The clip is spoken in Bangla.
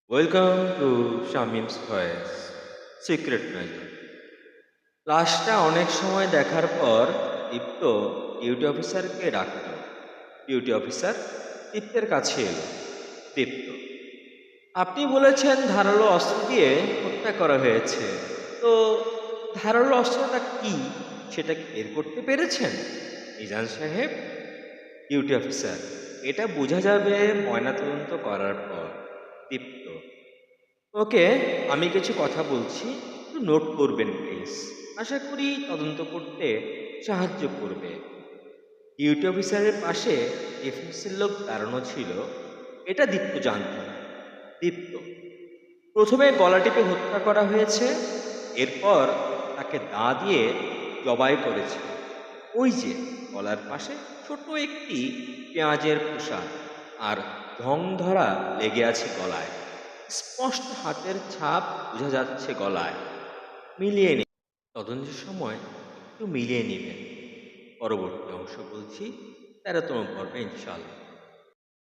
Welcome to Shamims voice secret নজর। লাশটা অনেক সময় দেখার পর দীপ্ত ডিউটি অফিসারকে ডাকল। ডিউটি অফিসার দীপ্তের কাছে এলো। দীপ্ত, আপনি বলেছেন ধারালো অস্ত্র দিয়ে হত্যা করা হয়েছে, তো ধারালো অস্ত্রটা কি সেটা কি বের করতে পেরেছেন? মিজান সাহেব। ডিউটি অফিসার, এটা বোঝা যাবে ময়নাতদন্ত করার পর। দীপ্ত, ওকে, আমি কিছু কথা বলছি, একটু নোট করবেন প্লিজ। আশা করি তদন্ত করতে সাহায্য করবে। ডিউটি অফিসারের পাশে ডিফেন্সের লোক দাঁড়ানো ছিল। এটা দীপ্ত জানত না। দীপ্ত, প্রথমে গলা টিপে হত্যা করা হয়েছে, এরপর তাকে দা দিয়ে জবাই করেছে। ওই যে গলার পাশে ছোট একটি পেঁয়াজের খোসা আর ঢং ধরা লেগে আছে গলায়। স্পষ্ট হাতের ছাপ বোঝা যাচ্ছে গলায়। মিলিয়ে নিন, তদন্তের সময় একটু মিলিয়ে নেবেন। পরবর্তী অংশ বলছি 13তম পর্বে ইনশাআল্লাহ।